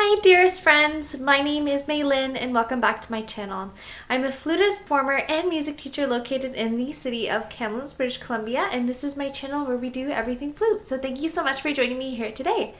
Hi dearest friends, my name is Maylin and welcome back to my channel. I'm a flutist, performer, and music teacher located in the city of Kamloops, British Columbia, and this is my channel where we do everything flute. So thank you so much for joining me here today.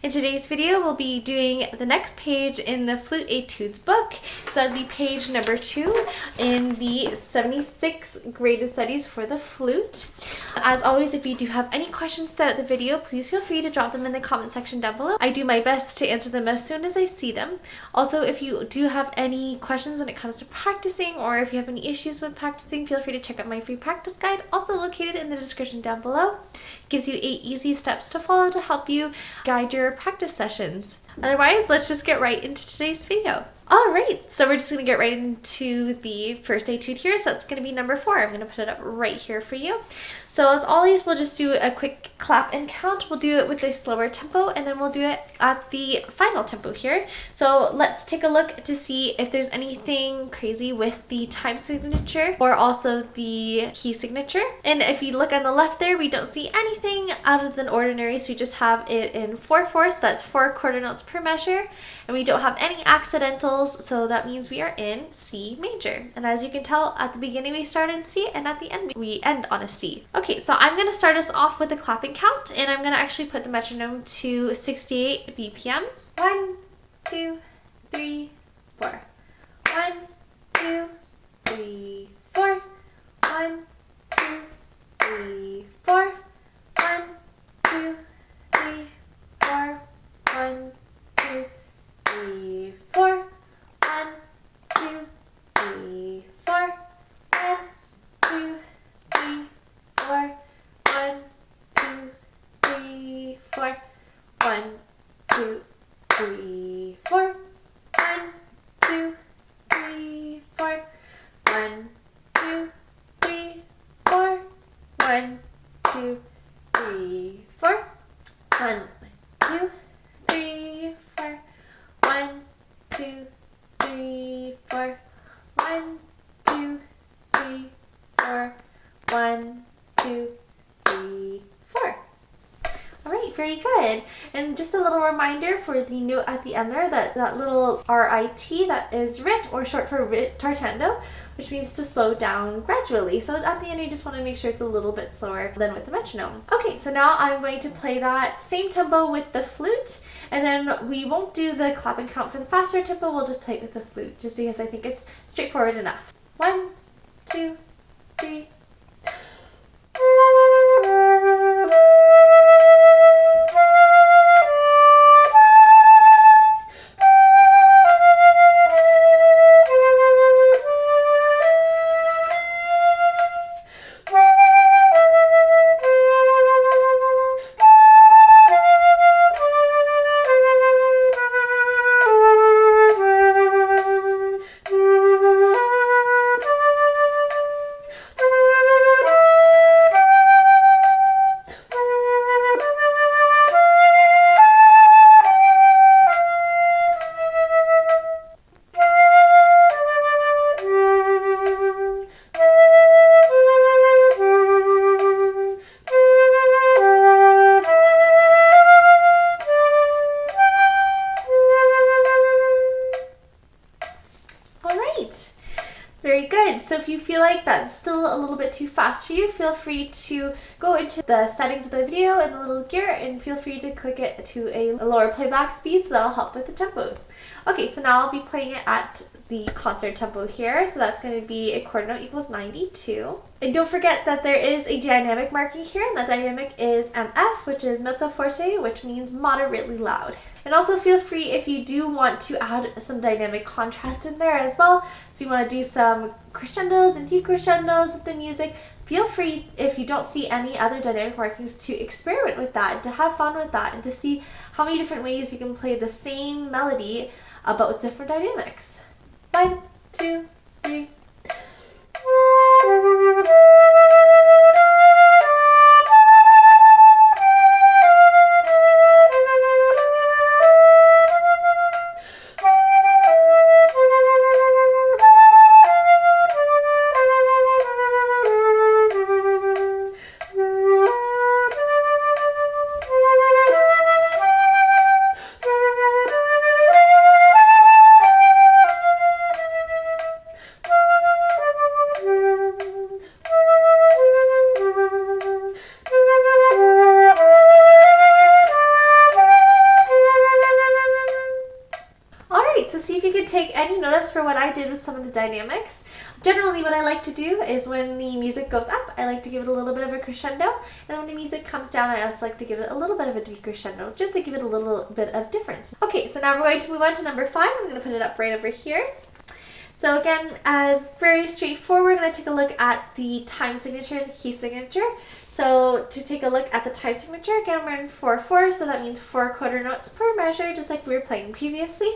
In today's video, we'll be doing the next page in the Flute Etudes book. So that'll be page number 2 in the 76 graded studies for the flute. As always, if you do have any questions throughout the video, please feel free to drop them in the comment section down below. I do my best to answer them as soon as I see them. Also, if you do have any questions when it comes to practicing, or if you have any issues with practicing, feel free to check out my free practice guide, also located in the description down below. It gives you 8 easy steps to follow to help you guide your practice sessions. Otherwise, let's just get right into today's video. Alright, so we're just going to get right into the first etude here. So that's going to be number 4. I'm going to put it up right here for you. So as always, we'll just do a quick clap and count. We'll do it with a slower tempo, and then we'll do it at the final tempo here. So let's take a look to see if there's anything crazy with the time signature or also the key signature. And if you look on the left there, we don't see anything out of the ordinary. So we just have it in 4/4, so that's 4 quarter notes per measure. And we don't have any accidentals, so that means we are in C major. And as you can tell, at the beginning we start in C, and at the end we end on a C. Okay, so I'm going to start us off with a clapping count, and I'm going to actually put the metronome to 68 BPM. 1, 2, 3, 4. 1, 2, 3, 4. 1, 2, 3, 4. 1, 2, 3, 4. 1, 2, 3, 4. 1, 2, 3, 4. 1, 2, 3, 4. 1, 2, 3, 4. 1, 2, 3, 4. 1, 2, 3, 4. 1, 2, 3, 4. 1, 2, 3, 4. 1, 2, 3, 4. 1, 2, 3, 4. 1, 2, 3, 4. 1, 2, 3, 4. Alright, very good. And just a little reminder for the note at the end there, that little RIT, that is rit, or short for ritardando, which means to slow down gradually. So at the end you just want to make sure it's a little bit slower than with the metronome. Okay, so now I'm going to play that same tempo with the flute, and then we won't do the clap and count for the faster tempo, we'll just play it with the flute, just because I think it's straightforward enough. 1, 2, 3. Very good. So if you feel like that's still a little bit too fast for you, feel free to go into the settings of the video and the little gear, and feel free to click it to a lower playback speed, so that'll help with the tempo. Okay, so now I'll be playing it at the concert tempo here. So that's going to be a quarter note equals 92. And don't forget that there is a dynamic marking here, and that dynamic is MF, which is mezzo forte, which means moderately loud. And also feel free, if you do want to add some dynamic contrast in there as well, so you want to do some crescendos and decrescendos with the music, feel free, if you don't see any other dynamic markings, to experiment with that and to have fun with that and to see how many different ways you can play the same melody but with different dynamics. 1, 2, 3. if you could take any notice for what I did with some of the dynamics. Generally what I like to do is when the music goes up, I like to give it a little bit of a crescendo, and when the music comes down, I also like to give it a little bit of a decrescendo, just to give it a little bit of difference. Okay, so now we're going to move on to number 5. I'm going to put it up right over here. So again, very straightforward. We're going to take a look at the time signature and the key signature. So to take a look at the time signature, again, we're in 4/4, so that means 4 quarter notes per measure, just like we were playing previously.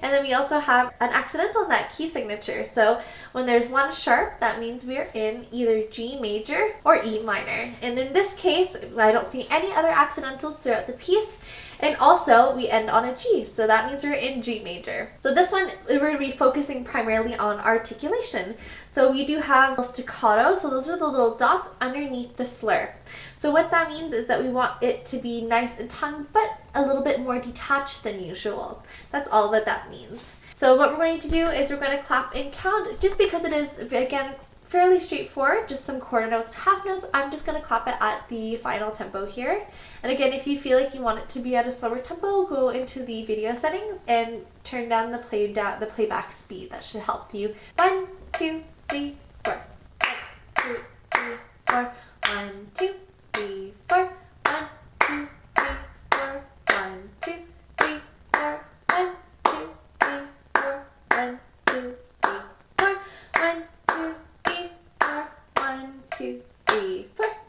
And then we also have an accidental in that key signature. So when there's one sharp, that means we're in either G major or E minor. And in this case, I don't see any other accidentals throughout the piece. And also, we end on a G, so that means we're in G major. So this one, we're going to be focusing primarily on articulation. So we do have staccato, so those are the little dots underneath the slur. So what that means is that we want it to be nice and tongue, but a little bit more detached than usual. That's all that means. So what we're going to do is we're going to clap and count, just because it is, again, fairly straightforward, just some quarter notes and half notes. I'm just going to clap it at the final tempo here. And again, if you feel like you want it to be at a slower tempo, go into the video settings and turn down the playback speed. That should help you. 1, 2, 3, 4. 1, 2, 3, 4. 1, 2, 3, 4. 1, 2, 3, 4. 1, 2, 3, 4. 1, 2, 3, 4. 1, 2, 3, 4. 1, 2, 3, 4. 1, 2, 3, 4.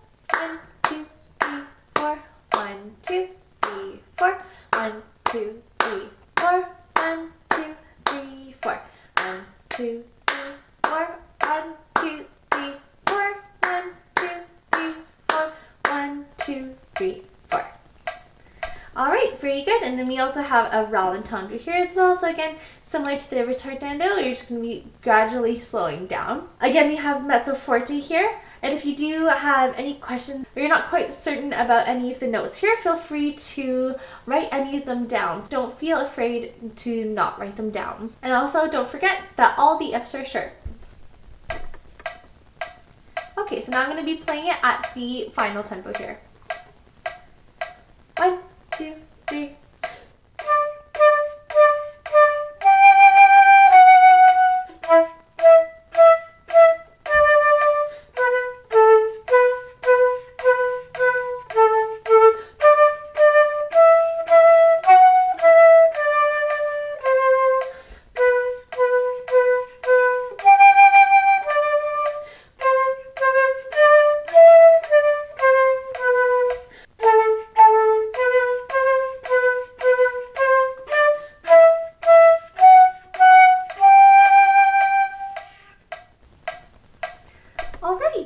1, 2, 3, 4. 1, 2, 3, 4. 1, 2, 3, 4. 1, 2, 3, 4. 1, 2, 3, 4. 1, 2, 3, 4. 1, 2, 3, 4. 1, 2, 3, 4. All right, very good. And then we also have a rallentando here as well. So again, similar to the ritardando, you're just going to be gradually slowing down. Again, we have mezzo forte here. And if you do have any questions or you're not quite certain about any of the notes here, feel free to write any of them down. Don't feel afraid to not write them down. And also don't forget that all the Fs are sharp. Okay, so now I'm going to be playing it at the final tempo here. 1, 2, 3.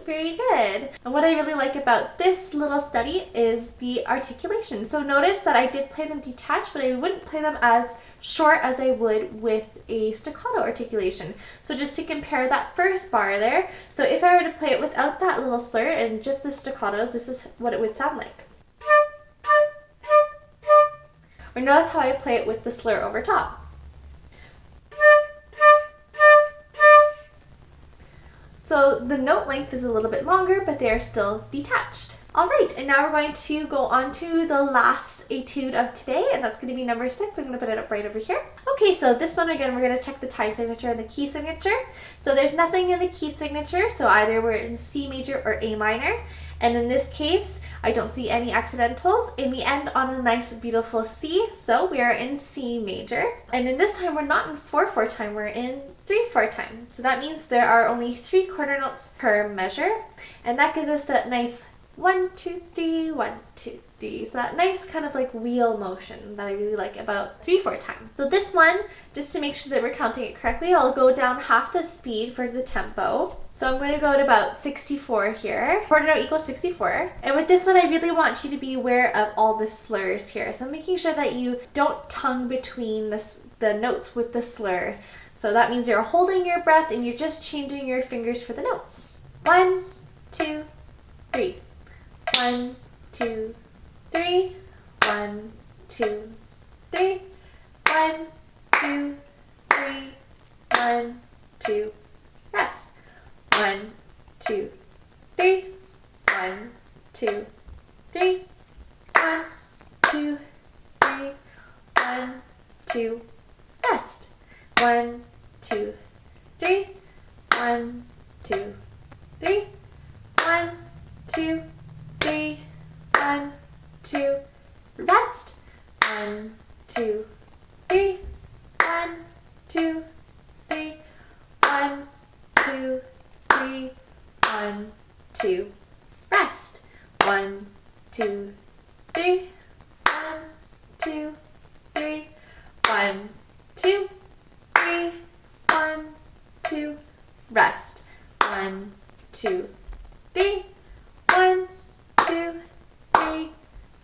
Very good. And what I really like about this little study is the articulation. So notice that I did play them detached, but I wouldn't play them as short as I would with a staccato articulation. So just to compare that first bar there, so if I were to play it without that little slur and just the staccatos, this is what it would sound like. Or notice how I play it with the slur over top. So the note length is a little bit longer, but they are still detached. All right, and now we're going to go on to the last etude of today, and that's going to be number 6. I'm going to put it up right over here. Okay, so this one, again, we're going to check the time signature and the key signature. So there's nothing in the key signature, so either we're in C major or A minor. And in this case, I don't see any accidentals, and we end on a nice, beautiful C, so we are in C major. And in this time, we're not in 4/4 time, we're in 3/4 time. So that means there are only 3 quarter notes per measure, and that gives us that nice 1, 2, 3, 1, 2, 3. So that nice kind of like wheel motion that I really like about 3/4 time. So this one, just to make sure that we're counting it correctly, I'll go down half the speed for the tempo. So I'm going to go to about 64 here. Quarter note equals 64. And with this one, I really want you to be aware of all the slurs here. So making sure that you don't tongue between the notes with the slur. So that means you're holding your breath and you're just changing your fingers for the notes. 1, 2, 3. 1, 2, 3. 1, 2, 3. 1, 2, 3. 1, 2. Rest. 1, 2, 3. 1, 2, 3. 1, 2, 3. 1, 2. Rest. 1, 2, 3. 1, 2, 3. 1, 2, 3. 1, 2. Rest. 1, 2, 3. 1, 2, 3. 1, 2, 3. 1, 2. Rest. 1, 2, 3. 1, 2, 3. 1, 2, 3. 1, 2. Rest. 1, 2, 3. 1, 2, 3.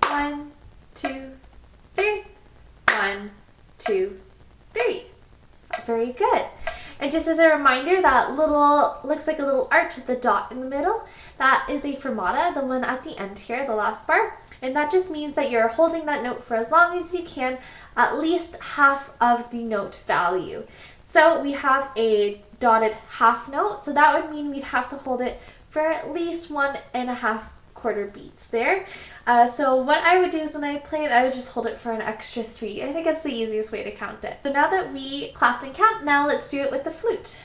1, 2, 3. 1, 2, 3. Very good. And just as a reminder, that little, looks like a little arch with the dot in the middle, that is a fermata, the one at the end here, the last bar. And that just means that you're holding that note for as long as you can, at least half of the note value. So we have a dotted half note, so that would mean we'd have to hold it for at least 1.5 quarter beats there. So what I would do is when I play it, I would just hold it for an extra 3. I think that's the easiest way to count it. So now that we clapped and count, now let's do it with the flute.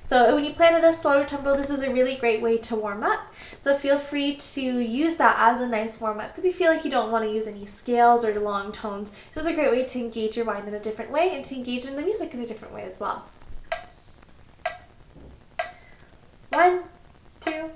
So when you play it at a slower tempo, this is a really great way to warm up. So feel free to use that as a nice warm up. If you feel like you don't want to use any scales or long tones, this is a great way to engage your mind in a different way and to engage in the music in a different way as well. 1, 2.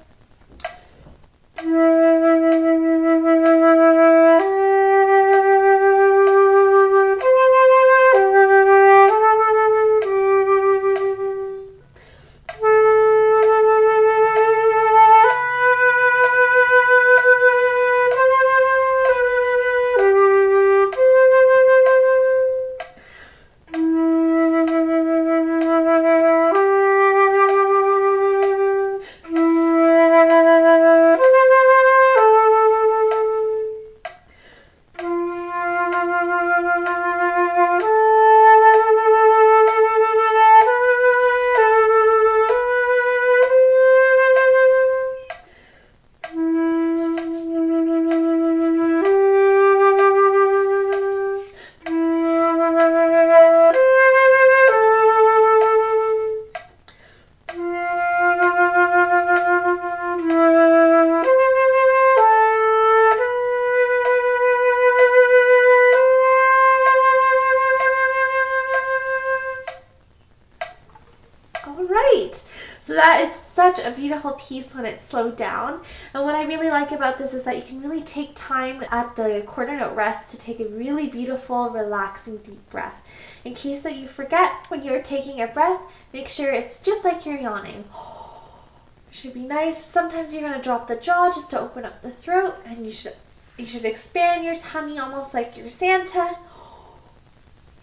So that is such a beautiful piece when it's slowed down. And what I really like about this is that you can really take time at the quarter note rest to take a really beautiful, relaxing, deep breath. In case that you forget when you're taking a breath, make sure it's just like you're yawning. It should be nice. Sometimes you're going to drop the jaw just to open up the throat, and you should expand your tummy almost like you're Santa.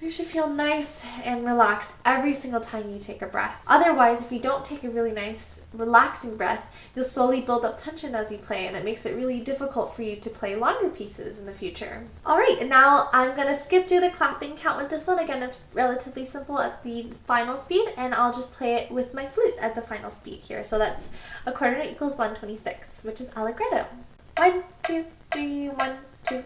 You should feel nice and relaxed every single time you take a breath. Otherwise, if you don't take a really nice, relaxing breath, you'll slowly build up tension as you play, and it makes it really difficult for you to play longer pieces in the future. Alright, and now I'm going to skip through the clapping count with this one. Again, it's relatively simple at the final speed, and I'll just play it with my flute at the final speed here. So that's a quarter note equals 126, which is allegretto. 1, 2, 3, 1, 2.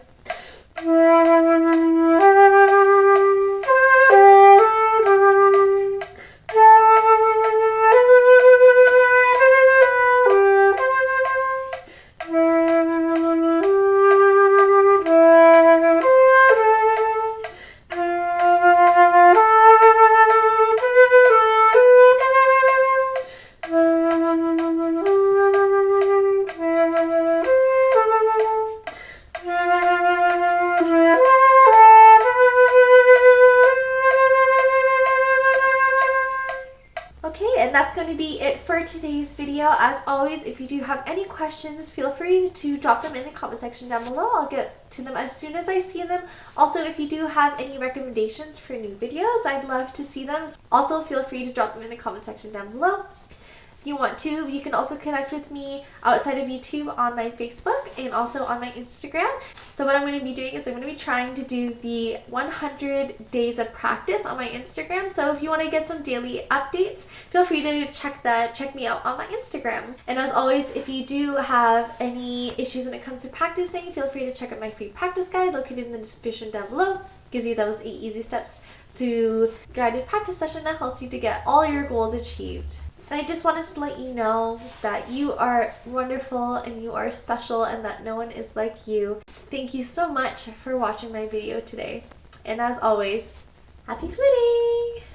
And that's going to be it for today's video. As always, if you do have any questions, feel free to drop them in the comment section down below. I'll get to them as soon as I see them. Also, if you do have any recommendations for new videos, I'd love to see them. Also, feel free to drop them in the comment section down below. If you want to, you can also connect with me outside of YouTube on my Facebook and also on my Instagram. So what I'm going to be doing is I'm going to be trying to do the 100 days of practice on my Instagram. So if you want to get some daily updates, feel free to check me out on my Instagram. And as always, if you do have any issues when it comes to practicing, feel free to check out my free practice guide located in the description down below. gives you those 8 easy steps to guided practice session that helps you to get all your goals achieved. And I just wanted to let you know that you are wonderful and you are special and that no one is like you. Thank you so much for watching my video today. And as always, happy fluting!